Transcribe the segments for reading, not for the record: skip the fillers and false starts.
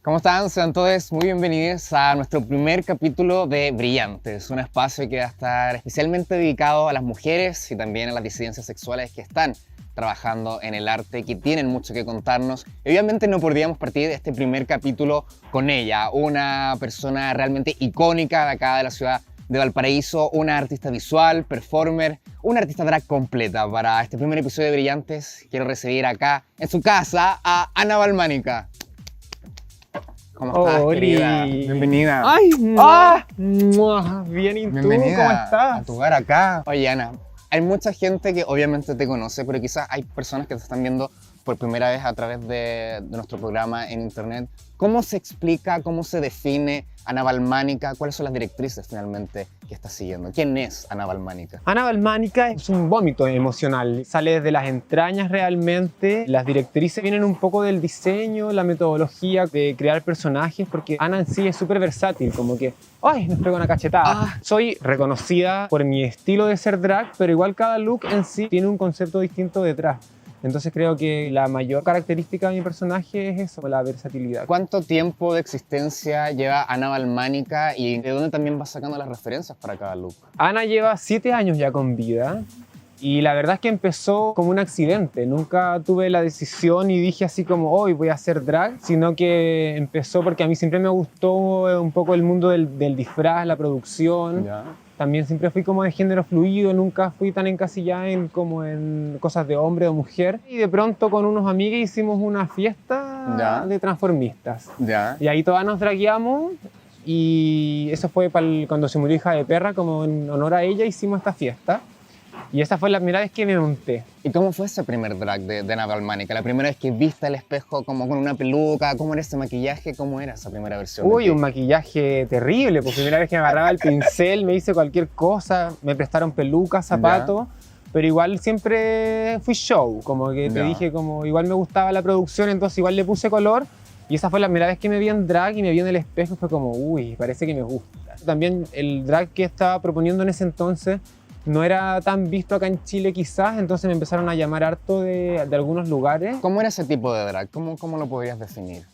¿Cómo están? Sean todos muy bienvenidos a nuestro primer capítulo de Brillantes, un espacio que va a estar especialmente dedicado a las mujeres y también a las disidencias sexuales que están trabajando en el arte, que tienen mucho que contarnos. Y obviamente no podríamos partir de este primer capítulo con ella, una persona realmente icónica de acá de la ciudad de Valparaíso, una artista visual, performer, una artista drag completa. Para este primer episodio de Brillantes quiero recibir acá en su casa a Ana Balmánica. ¿Cómo estás, querida? Bienvenida. ¡Ay! ¡Ah! Bien, ¿y tú? Bienvenida ¿Cómo estás? a tu hogar acá. Oye, Ana, hay mucha gente que obviamente te conoce, pero quizás hay personas que te están viendo por primera vez a través de nuestro programa en internet. ¿Cómo se explica, cómo se define Ana Balmánica? ¿Cuáles son las directrices finalmente que estás siguiendo? ¿Quién es Ana Balmánica? Ana Balmánica es un vómito emocional, sale desde las entrañas realmente. Las directrices vienen un poco del diseño, la metodología de crear personajes, porque Ana en sí es súper versátil, como que ¡ay! Nos pega una cachetada. Soy reconocida por mi estilo de ser drag, pero igual cada look en sí tiene un concepto distinto detrás. Entonces creo que la mayor característica de mi personaje es eso, la versatilidad. ¿Cuánto tiempo de existencia lleva Ana Balmánica y de dónde también vas sacando las referencias para cada look? Ana lleva 7 años ya con vida y la verdad es que empezó como un accidente. Nunca tuve la decisión y dije así como hoy voy a hacer drag, sino que empezó porque a mí siempre me gustó un poco el mundo del disfraz, la producción. Ya. También siempre fui como de género fluido, nunca fui tan encasillada como en cosas de hombre o mujer. Y de pronto con unos amigos hicimos una fiesta Ya. de transformistas. Ya. Y ahí todas nos dragueamos y eso fue cuando se murió hija de perra, como en honor a ella hicimos esta fiesta. Y esa fue la primera vez que me monté. ¿Y cómo fue ese primer drag de Ana Balmánica? La primera vez que viste el espejo como con una peluca, ¿cómo era ese maquillaje? ¿Cómo era esa primera versión? Uy, un maquillaje terrible, pues primera vez que me agarraba el pincel, me hice cualquier cosa, me prestaron pelucas, zapatos, pero igual siempre fui show, como que te dije, como igual me gustaba la producción, entonces igual le puse color. Y esa fue la primera vez que me vi en drag y me vi en el espejo, fue como, uy, parece que me gusta. También el drag que estaba proponiendo en ese entonces no era tan visto acá en Chile quizás, entonces me empezaron a llamar harto de algunos lugares. ¿Cómo era ese tipo de drag? ¿Cómo lo podrías definir?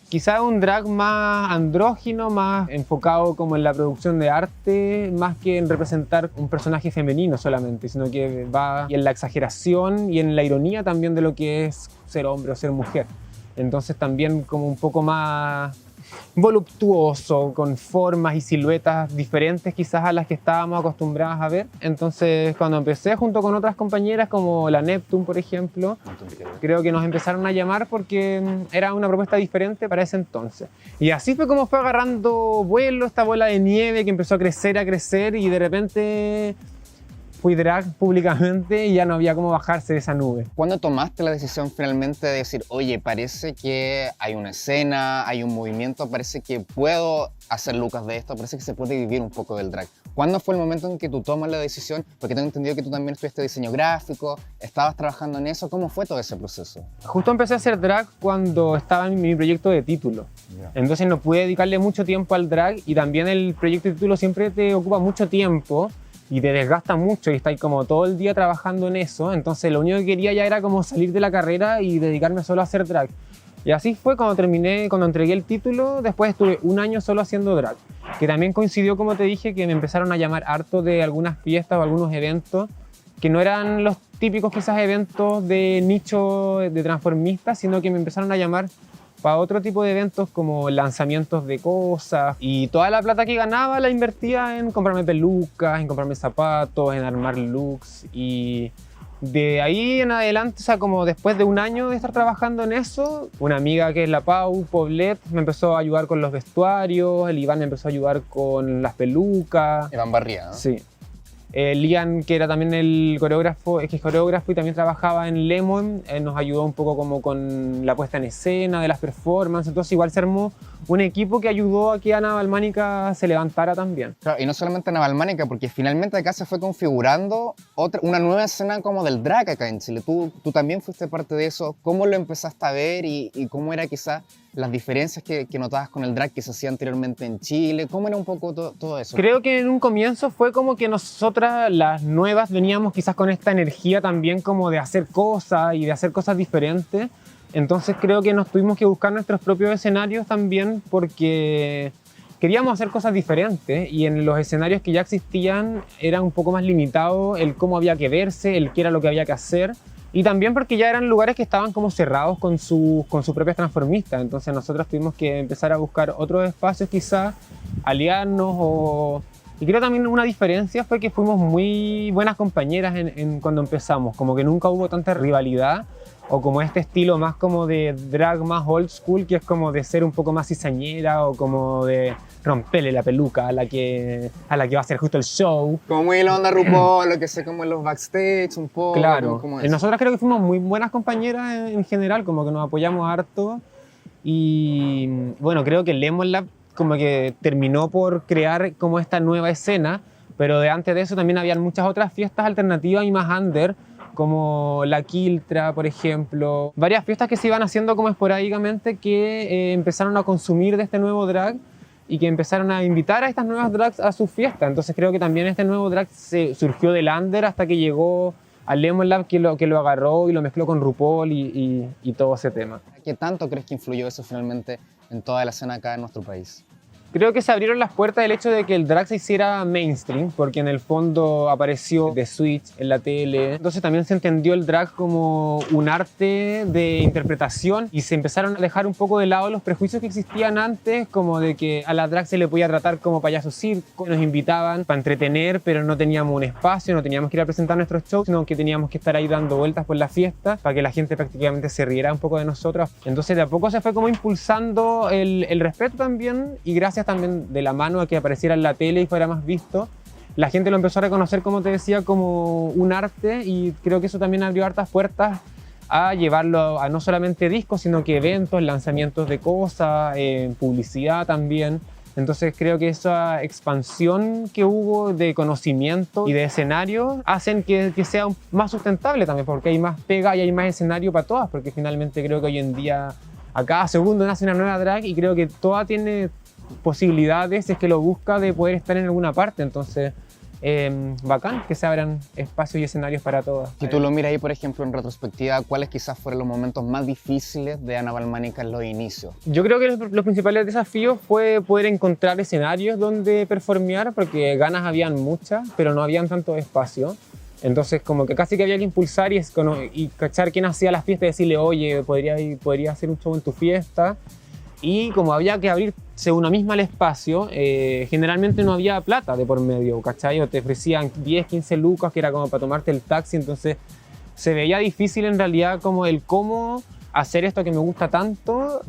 Quizás un drag más andrógino, más enfocado como en la producción de arte, más que en representar un personaje femenino solamente, sino que va en la exageración y en la ironía también de lo que es ser hombre o ser mujer. Entonces también como un poco más voluptuoso, con formas y siluetas diferentes quizás a las que estábamos acostumbradas a ver. Entonces cuando empecé junto con otras compañeras como la Neptune, por ejemplo, creo que nos empezaron a llamar porque era una propuesta diferente para ese entonces. Y así fue como fue agarrando vuelo esta bola de nieve que empezó a crecer y de repente fui drag públicamente y ya no había cómo bajarse de esa nube. ¿Cuándo tomaste la decisión finalmente de decir, oye, parece que hay una escena, hay un movimiento, parece que puedo hacer lucas de esto, parece que se puede vivir un poco del drag? ¿Cuándo fue el momento en que tú tomas la decisión? Porque tengo entendido que tú también estudiaste diseño gráfico, estabas trabajando en eso. ¿Cómo fue todo ese proceso? Justo empecé a hacer drag cuando estaba en mi proyecto de título. Entonces no pude dedicarle mucho tiempo al drag y también el proyecto de título siempre te ocupa mucho tiempo y te desgasta mucho y estás como todo el día trabajando en eso. Entonces lo único que quería ya era como salir de la carrera y dedicarme solo a hacer drag. Y así fue cuando entregué el título. Después estuve un año solo haciendo drag, que también coincidió, como te dije, que me empezaron a llamar harto de algunas fiestas o algunos eventos que no eran los típicos quizás eventos de nicho de transformistas, sino que me empezaron a llamar para otro tipo de eventos como lanzamientos de cosas, y toda la plata que ganaba la invertía en comprarme pelucas, en comprarme zapatos, en armar looks. Y de ahí en adelante, o sea, como después de un año de estar trabajando en eso, una amiga que es la Pau Poblet me empezó a ayudar con los vestuarios, el Iván me empezó a ayudar con las pelucas. Iván Barría, ¿no? Sí. Lian, que era también el coreógrafo, es que es coreógrafo y también trabajaba en Lemon, nos ayudó un poco como con la puesta en escena de las performances. Entonces igual se armó un equipo que ayudó a que Ana Balmánica se levantara también. Claro, y no solamente Ana Balmánica, porque finalmente acá se fue configurando una nueva escena como del drag acá en Chile. Tú también fuiste parte de eso. ¿Cómo lo empezaste a ver y cómo era quizás las diferencias que notabas con el drag que se hacía anteriormente en Chile? ¿Cómo era un poco todo eso? Creo que en un comienzo fue como que nosotras, las nuevas, veníamos quizás con esta energía también como de hacer cosas y de hacer cosas diferentes, Entonces creo que nos tuvimos que buscar nuestros propios escenarios también porque queríamos hacer cosas diferentes y en los escenarios que ya existían era un poco más limitado el cómo había que verse, el qué era lo que había que hacer y también porque ya eran lugares que estaban como cerrados con sus propias transformistas. Entonces nosotros tuvimos que empezar a buscar otros espacios quizás, aliarnos. Y creo también una diferencia fue que fuimos muy buenas compañeras cuando empezamos, como que nunca hubo tanta rivalidad o como este estilo más como de drag más old school, que es como de ser un poco más cizañera o como de romperle la peluca a la que va a hacer justo el show. Como muy la onda RuPaul, lo que sé como en los backstage un poco. Claro, como eso. Nosotras creo que fuimos muy buenas compañeras en general, como que nos apoyamos harto y bueno, creo que Lemon Lab como que terminó por crear como esta nueva escena, pero de antes de eso también habían muchas otras fiestas alternativas y más under, como la Quiltra, por ejemplo. Varias fiestas que se iban haciendo como esporádicamente que empezaron a consumir de este nuevo drag y que empezaron a invitar a estas nuevas drags a sus fiestas. Entonces creo que también este nuevo drag surgió del under hasta que llegó al Lemon Lab que lo agarró y lo mezcló con RuPaul y todo ese tema. ¿Qué tanto crees que influyó eso finalmente en toda la escena acá en nuestro país? Creo que se abrieron las puertas del hecho de que el drag se hiciera mainstream, porque en el fondo apareció The Switch en la tele. Entonces también se entendió el drag como un arte de interpretación y se empezaron a dejar un poco de lado los prejuicios que existían antes, como de que a la drag se le podía tratar como payaso circo. Nos invitaban para entretener, pero no teníamos un espacio, no teníamos que ir a presentar nuestros shows, sino que teníamos que estar ahí dando vueltas por la fiesta para que la gente prácticamente se riera un poco de nosotros. Entonces de a poco se fue como impulsando el respeto también y gracias también de la mano a que apareciera en la tele y fuera más visto, la gente lo empezó a reconocer, como te decía, como un arte y creo que eso también abrió hartas puertas a llevarlo a no solamente discos, sino que eventos, lanzamientos de cosas, publicidad también. Entonces creo que esa expansión que hubo de conocimiento y de escenario hacen que sea más sustentable también, porque hay más pega y hay más escenario para todas, porque finalmente creo que hoy en día a cada segundo nace una nueva drag y creo que toda tiene posibilidades, si es que lo busca, de poder estar en alguna parte. Entonces, bacán que se abran espacios y escenarios para todas. Si tú lo miras ahí, por ejemplo, en retrospectiva, ¿cuáles quizás fueron los momentos más difíciles de Ana Balmánica en los inicios? Yo creo que los principales desafíos fue poder encontrar escenarios donde performear, porque ganas habían muchas, pero no habían tanto espacio. Entonces, como que casi que había que impulsar y cachar quién hacía las fiestas y decirle, oye, podría hacer un show en tu fiesta. Y como había que abrirse uno misma al espacio, generalmente no había plata de por medio, ¿cachai? O te ofrecían 10, 15 lucas, que era como para tomarte el taxi, entonces se veía difícil en realidad como el cómo hacer esto que me gusta tanto,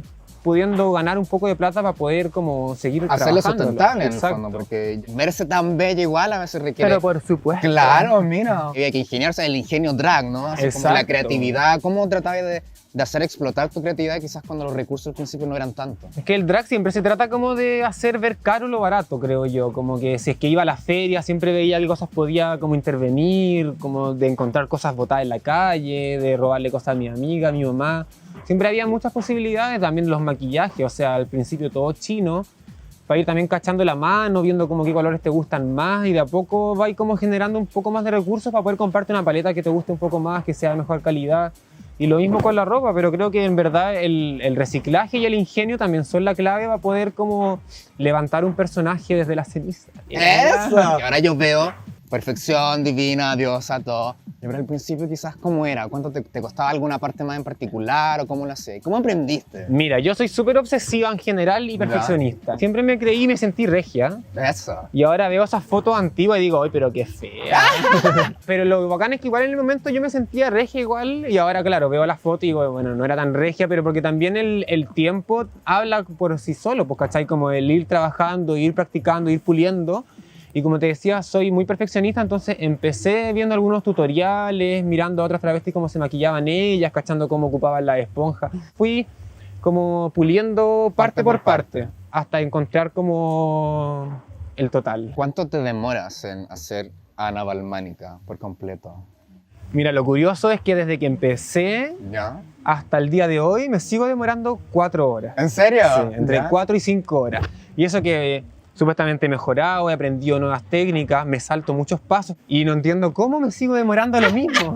pudiendo ganar un poco de plata para poder como seguir hacerlo trabajando. Sustentable en el fondo, porque verse tan bella igual a veces requiere... Pero por supuesto. Claro, mira. Había que ingeniarse el ingenio drag, ¿no? Así Exacto. como la creatividad, ¿cómo tratabas de hacer explotar tu creatividad quizás cuando los recursos al principio no eran tantos? Es que el drag siempre se trata como de hacer ver caro lo barato, creo yo. Como que si es que iba a la feria siempre veía que cosas podía como intervenir, como de encontrar cosas botadas en la calle, de robarle cosas a mi amiga, a mi mamá. Siempre había muchas posibilidades, también los maquillajes, o sea, al principio todo chino, para ir también cachando la mano, viendo como qué colores te gustan más y de a poco va como generando un poco más de recursos para poder comprarte una paleta que te guste un poco más, que sea de mejor calidad. Y lo mismo con la ropa, pero creo que en verdad el reciclaje y el ingenio también son la clave para poder como levantar un personaje desde la ceniza. ¡Eso! Y ahora yo veo perfección, divina, diosa, todo. Pero al principio quizás, ¿cómo era? ¿Cuánto te costaba alguna parte más en particular o cómo lo hacías? ¿Cómo aprendiste? Mira, yo soy súper obsesiva en general y perfeccionista. Siempre me creí y me sentí regia. Eso. Y ahora veo esas fotos antiguas y digo, ¡ay, pero qué fea! Pero lo bacán es que igual en el momento yo me sentía regia igual y ahora, claro, veo las fotos y digo, bueno, no era tan regia, pero porque también el tiempo habla por sí solo, pues, ¿cachai? Como el ir trabajando, ir practicando, ir puliendo. Y como te decía, soy muy perfeccionista, entonces empecé viendo algunos tutoriales, mirando a otras travestis cómo se maquillaban ellas, cachando cómo ocupaban la esponja. Fui como puliendo parte por parte, hasta encontrar como el total. ¿Cuánto te demoras en hacer Ana Balmánica por completo? Mira, lo curioso es que desde que empecé ¿Ya? hasta el día de hoy me sigo demorando 4 horas. ¿En serio? Sí, entre ¿Ya? 4 y 5 horas. Y eso que supuestamente he mejorado, he aprendido nuevas técnicas, me salto muchos pasos y no entiendo cómo me sigo demorando lo mismo.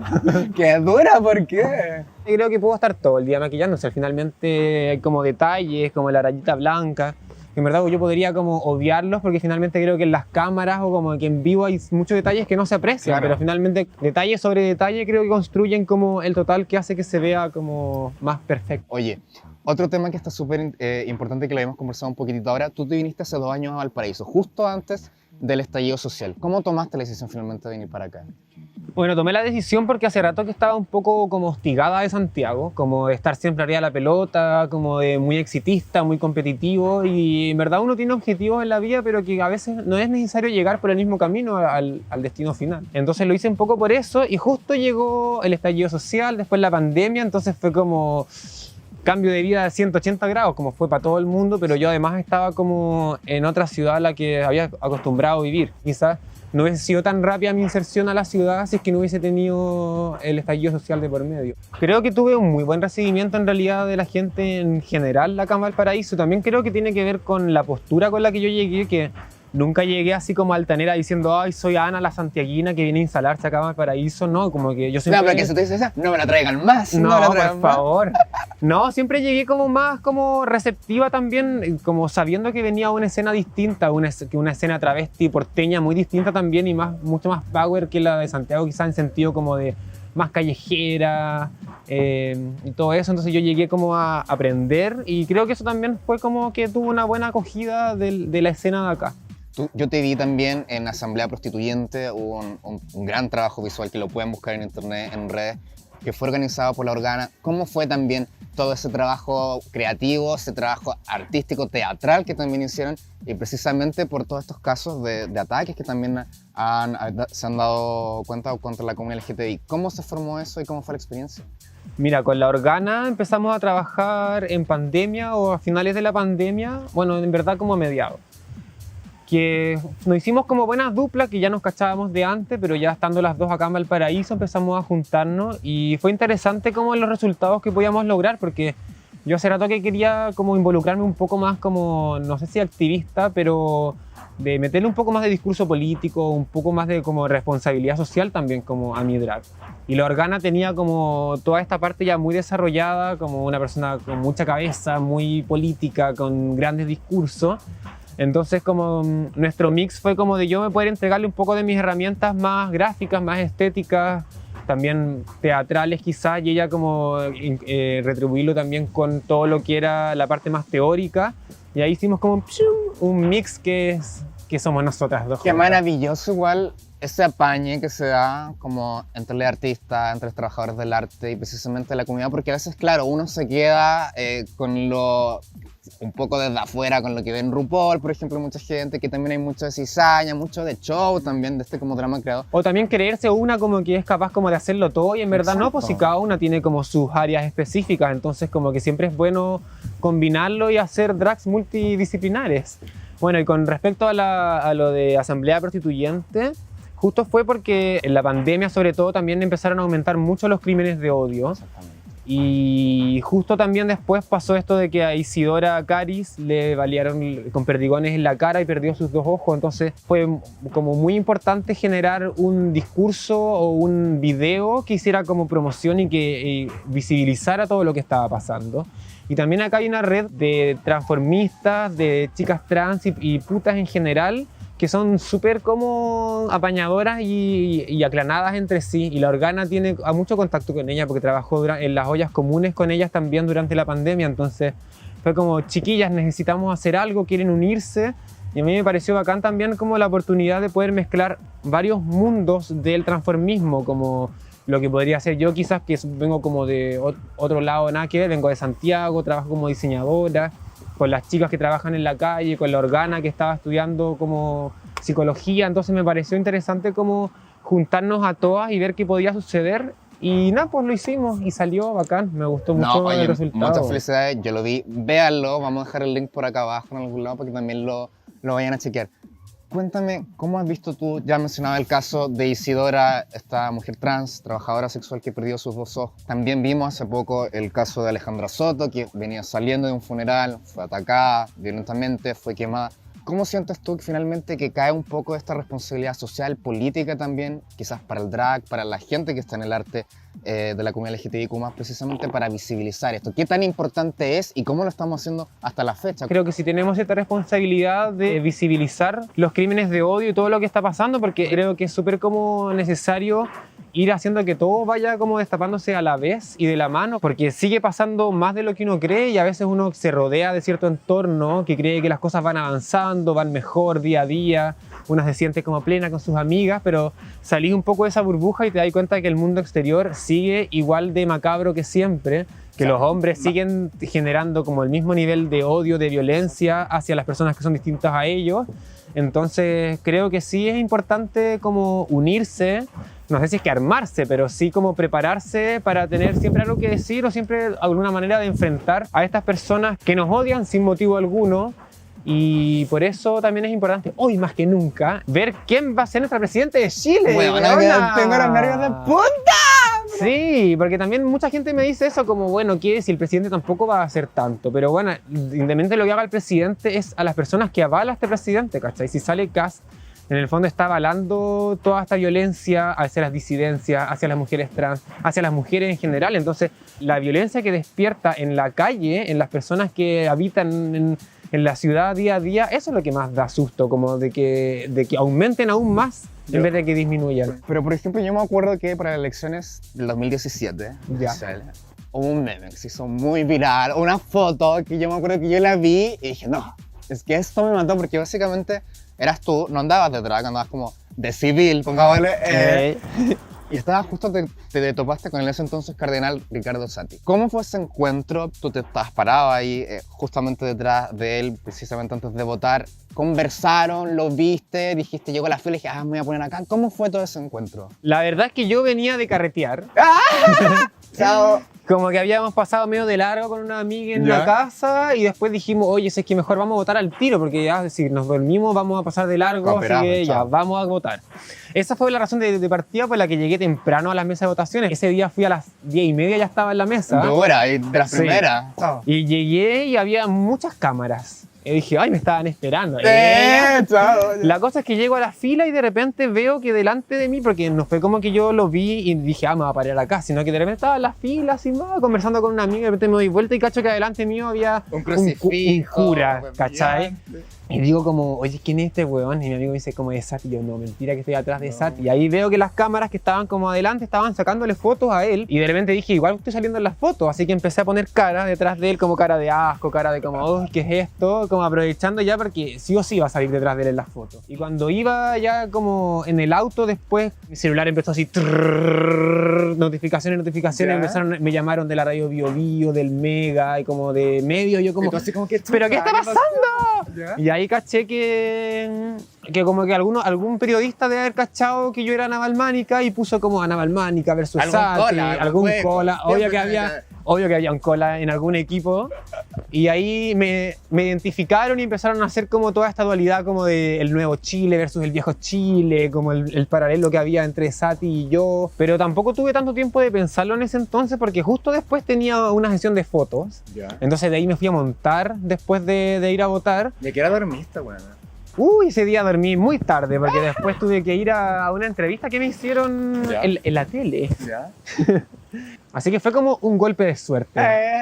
¡Qué dura! ¿Por qué? Yo creo que puedo estar todo el día maquillándose. Finalmente hay como detalles, como la rayita blanca. En verdad yo podría como odiarlos porque finalmente creo que en las cámaras o como que en vivo hay muchos detalles que no se aprecian, Claro. pero finalmente detalle sobre detalle creo que construyen como el total que hace que se vea como más perfecto. Oye, otro tema que está súper importante que lo habíamos conversado un poquitito ahora, tú te viniste hace 2 años a Valparaíso, justo antes del estallido social. ¿Cómo tomaste la decisión finalmente de venir para acá? Bueno, tomé la decisión porque hace rato que estaba un poco como hostigada de Santiago, como de estar siempre arriba de la pelota, como de muy exitista, muy competitivo, y en verdad uno tiene objetivos en la vida, pero que a veces no es necesario llegar por el mismo camino al destino final. Entonces lo hice un poco por eso, y justo llegó el estallido social, después la pandemia, entonces fue como cambio de vida de 180 grados, como fue para todo el mundo, pero yo además estaba como en otra ciudad a la que había acostumbrado a vivir. Quizás no hubiese sido tan rápida mi inserción a la ciudad si es que no hubiese tenido el estallido social de por medio. Creo que tuve un muy buen recibimiento en realidad de la gente en general acá en Valparaíso. También creo que tiene que ver con la postura con la que yo llegué, que nunca llegué así como altanera diciendo ay, soy Ana la santiaguina que viene a instalarse acá en Valparaíso. No, como que yo siempre... No, pero que se te dice esa, no me la traigan más. No, me la por traigan más. favor. No, siempre llegué como más como receptiva también, como sabiendo que venía una escena distinta, una escena travesti porteña muy distinta también y mucho más power que la de Santiago, quizás en sentido como de más callejera y todo eso. Entonces yo llegué como a aprender y creo que eso también fue como que tuvo una buena acogida de la escena de acá. Yo te vi también en Asamblea Prostituyente, hubo un gran trabajo visual que lo pueden buscar en internet, en redes, que fue organizado por La Organa. ¿Cómo fue también todo ese trabajo creativo, ese trabajo artístico, teatral que también hicieron? Y precisamente por todos estos casos de ataques que también se han dado cuenta contra la comunidad LGTBI. ¿Cómo se formó eso y cómo fue la experiencia? Mira, con La Organa empezamos a trabajar en pandemia o a finales de la pandemia, bueno, en verdad como a mediados. Que nos hicimos como buenas duplas, que ya nos cachábamos de antes, pero ya estando las dos acá en Valparaíso empezamos a juntarnos y fue interesante como los resultados que podíamos lograr, porque yo hace rato que quería como involucrarme un poco más como, no sé si activista, pero de meterle un poco más de discurso político, un poco más de como responsabilidad social también como a mi drag. Y La Organa tenía como toda esta parte ya muy desarrollada, como una persona con mucha cabeza, muy política, con grandes discursos. Entonces como nuestro mix fue como de yo me poder entregarle un poco de mis herramientas más gráficas, más estéticas, también teatrales quizás, y ella como retribuirlo también con todo lo que era la parte más teórica. Y ahí hicimos como un mix que somos nosotras dos. Qué maravilloso igual ese apañe que se da como entre los artistas, entre los trabajadores del arte y precisamente la comunidad, porque a veces, claro, uno se queda con lo un poco desde afuera, con lo que ve en RuPaul, por ejemplo, mucha gente, que también hay mucho de cizaña, mucho de show también, de este como drama creado. O también creerse una como que es capaz como de hacerlo todo y en verdad Exacto. no, pues si cada una tiene como sus áreas específicas, entonces como que siempre es bueno combinarlo y hacer drags multidisciplinares. Bueno, y con respecto a lo de Asamblea Prostituyente, justo fue porque en la pandemia sobre todo también empezaron a aumentar mucho los crímenes de odio. Exactamente. Y justo también después pasó esto de que a Isidora Caris le balearon con perdigones en la cara y perdió sus 2 ojos. Entonces fue como muy importante generar un discurso o un video que hiciera como promoción y que visibilizara todo lo que estaba pasando. Y también acá hay una red de transformistas, de chicas trans y putas en general, que son súper como apañadoras y aclanadas entre sí. Y La Organa tiene mucho contacto con ella porque trabajó en las ollas comunes con ellas también durante la pandemia. Entonces fue como, chiquillas, necesitamos hacer algo, quieren unirse. Y a mí me pareció bacán también como la oportunidad de poder mezclar varios mundos del transformismo, como lo que podría ser yo quizás, que vengo como de otro lado, nada que ver, vengo de Santiago, trabajo como diseñadora, con las chicas que trabajan en la calle, con La Organa que estaba estudiando como psicología. Entonces me pareció interesante como juntarnos a todas y ver qué podía suceder. Y nada, pues lo hicimos y salió bacán, me gustó mucho el resultado. Muchas felicidades, yo lo vi, véanlo, vamos a dejar el link por acá abajo en algún lado para que también lo vayan a chequear. Cuéntame, ¿cómo has visto tú? Ya mencionaba el caso de Isidora, esta mujer trans, trabajadora sexual que perdió sus 2 ojos. También vimos hace poco el caso de Alejandra Soto, que venía saliendo de un funeral, fue atacada violentamente, fue quemada. ¿Cómo sientes tú que finalmente que cae un poco esta responsabilidad social, política también, quizás para el drag, para la gente que está en el arte, de la comunidad LGTBIQ+, precisamente para visibilizar esto. ¿Qué tan importante es y cómo lo estamos haciendo hasta la fecha? Creo que sí tenemos esta responsabilidad de visibilizar los crímenes de odio y todo lo que está pasando, porque creo que es súper como necesario ir haciendo que todo vaya como destapándose a la vez y de la mano, porque sigue pasando más de lo que uno cree y a veces uno se rodea de cierto entorno que cree que las cosas van avanzando, van mejor día a día, una se siente como plena con sus amigas, pero salís un poco de esa burbuja y te das cuenta que el mundo exterior sigue igual de macabro que siempre, que los hombres siguen generando como el mismo nivel de odio, de violencia hacia las personas que son distintas a ellos. Entonces creo que sí es importante como unirse, no sé si es que armarse, pero sí como prepararse para tener siempre algo que decir o siempre alguna manera de enfrentar a estas personas que nos odian sin motivo alguno. Y por eso también es importante, hoy más que nunca, ver quién va a ser nuestra presidente de Chile. Bueno, tengo los nervios de punta. Sí, porque también mucha gente me dice eso como, bueno, ¿qué si el presidente tampoco va a hacer tanto? Pero bueno, independientemente de lo que haga el presidente, es a las personas que avala a este presidente, ¿cachai? Si sale Kast, en el fondo está avalando toda esta violencia hacia las disidencias, hacia las mujeres trans, hacia las mujeres en general. Entonces, la violencia que despierta en la calle, en las personas que habitan en la ciudad día a día, eso es lo que más da susto, como de que aumenten aún más en vez de que disminuyan. Pero por ejemplo, yo me acuerdo que para las elecciones del 2017, Ya. hubo un meme que se hizo muy viral, una foto que yo me acuerdo que yo la vi y dije, no, es que esto me mató porque básicamente eras tú, no andabas de drag, andabas como de civil, pongámosle. Y estabas justo, te topaste con el ese entonces cardenal Ricardo Sati. ¿Cómo fue ese encuentro? Tú te estabas parado ahí justamente detrás de él, precisamente antes de votar. ¿Conversaron? ¿Lo viste? Dijiste, llegó a la fila y dije, me voy a poner acá. ¿Cómo fue todo ese encuentro? La verdad es que yo venía de carretear. Chao. Como que habíamos pasado medio de largo con una amiga en la casa y después dijimos, oye, es que mejor vamos a votar al tiro porque ya si nos dormimos vamos a pasar de largo, así que ya, vamos a votar. Esa fue la razón de partida por la que llegué temprano a la mesa de votaciones. Ese día fui a las 10:30, ya estaba en la mesa. De hora, de las primeras. Y llegué y había muchas cámaras. Y dije, ay, me estaban esperando. La cosa es que llego a la fila y de repente veo que delante de mí, porque no fue como que yo lo vi y dije, me voy a parar acá, sino que de repente estaba en la fila, así, conversando con una amiga, y de repente me doy vuelta y cacho que adelante mío había un crucifijo, un cura, ¿cachai? Y digo como, oye, ¿quién es este weón? Y mi amigo me dice como, es Sati. Y yo, no, mentira que estoy atrás de Sati. Y ahí veo que las cámaras que estaban como adelante estaban sacándole fotos a él. Y de repente dije, igual estoy saliendo en las fotos. Así que empecé a poner cara detrás de él, como cara de asco, cara de como, oh, ¿qué es esto? Como aprovechando ya porque sí o sí iba a salir detrás de él en las fotos. Y cuando iba ya como en el auto después, mi celular empezó así, notificaciones, empezaron, me llamaron de la radio Bio Bio, del Mega y como de medio. Yo como, ¿pero qué está pasando? Y ahí caché que como que algún periodista debe haber cachado que yo era Navalmánica y puso como a Navalmánica versus Sati, algún cola. Obvio que había un cola en algún equipo. Y ahí me identificaron y empezaron a hacer como toda esta dualidad como de el nuevo Chile versus el viejo Chile, como el paralelo que había entre Sati y yo. Pero tampoco tuve tanto tiempo de pensarlo en ese entonces porque justo después tenía una sesión de fotos. Entonces de ahí me fui a montar después de ir a votar. ¿De qué hora dormiste, bueno? Uy, ese día dormí muy tarde porque después tuve que ir a una entrevista que me hicieron en la tele. Así que fue como un golpe de suerte.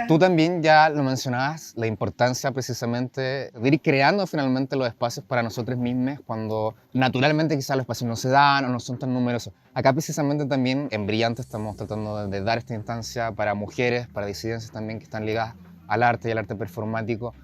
Tú también ya lo mencionabas, la importancia precisamente de ir creando finalmente los espacios para nosotros mismos cuando naturalmente quizás los espacios no se dan o no son tan numerosos. Acá precisamente también en Brillante estamos tratando de dar esta instancia para mujeres, para disidencias también que están ligadas al arte y al arte performático.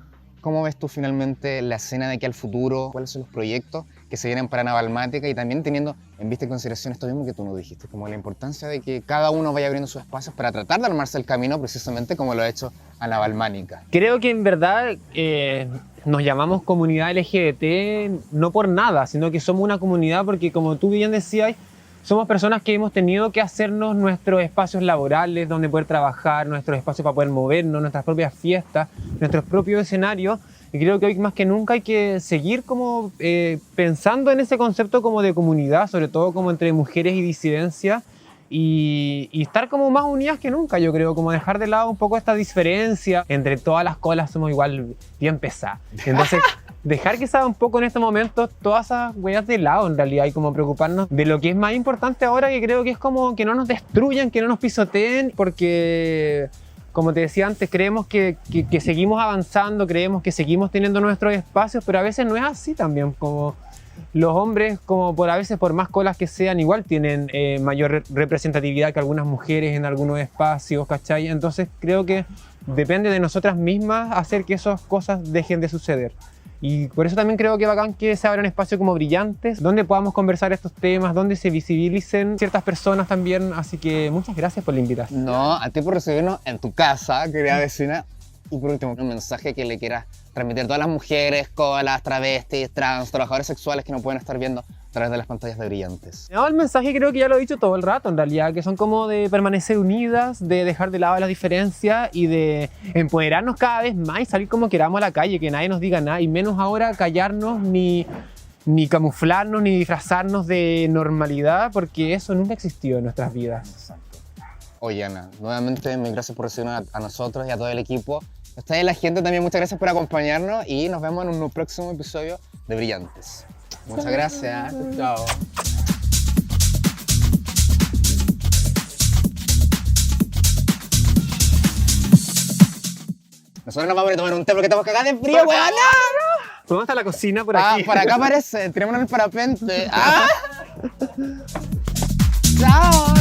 ¿Cómo ves tú finalmente la escena de aquí al futuro? ¿Cuáles son los proyectos que se vienen para Navalmática? Y también teniendo en vista y consideración esto mismo que tú nos dijiste, como la importancia de que cada uno vaya abriendo sus espacios para tratar de armarse el camino precisamente como lo ha hecho a Navalmática. Creo que en verdad nos llamamos comunidad LGBT no por nada, sino que somos una comunidad porque como tú bien decías, somos personas que hemos tenido que hacernos nuestros espacios laborales donde poder trabajar, nuestros espacios para poder movernos, nuestras propias fiestas, nuestros propios escenarios. Y creo que hoy más que nunca hay que seguir como pensando en ese concepto como de comunidad, sobre todo como entre mujeres y disidencias, y estar como más unidas que nunca, yo creo, como dejar de lado un poco esta diferencia entre todas las colas somos igual bien pesadas. Entonces dejar quizás un poco en este momento todas esas weas de lado en realidad y como preocuparnos de lo que es más importante ahora, que creo que es como que no nos destruyan, que no nos pisoteen, porque como te decía antes, creemos que seguimos avanzando, creemos que seguimos teniendo nuestros espacios, pero a veces no es así también, como los hombres, como a veces por más colas que sean, igual tienen mayor representatividad que algunas mujeres en algunos espacios, ¿cachai? Entonces creo que depende de nosotras mismas hacer que esas cosas dejen de suceder. Y por eso también creo que bacán que se abran espacios como Brillantes, donde podamos conversar estos temas, donde se visibilicen ciertas personas también. Así que muchas gracias por la invitación. No, a ti por recibirnos en tu casa, querida vecina. Y por último, un mensaje que le quieras transmitir a todas las mujeres, colas, travestis, trans, trabajadores sexuales que no pueden estar viendo a través de las pantallas de Brillantes. No, el mensaje creo que ya lo he dicho todo el rato en realidad, que son como de permanecer unidas, de dejar de lado las diferencias y de empoderarnos cada vez más y salir como queramos a la calle, que nadie nos diga nada y menos ahora callarnos ni camuflarnos ni disfrazarnos de normalidad, porque eso nunca existió en nuestras vidas. Exacto. Oye, Ana, nuevamente mil gracias por recibirnos a nosotros y a todo el equipo. A ustedes, la gente, también muchas gracias por acompañarnos y nos vemos en un próximo episodio de Brillantes. Muchas gracias. Chao. Nosotros nos vamos a tomar un té porque estamos cagados de frío, weón. ¿Dónde está la cocina por aquí? Ah, por acá aparece. Tenemos en el parapente. ¡Ah! ¡Chao!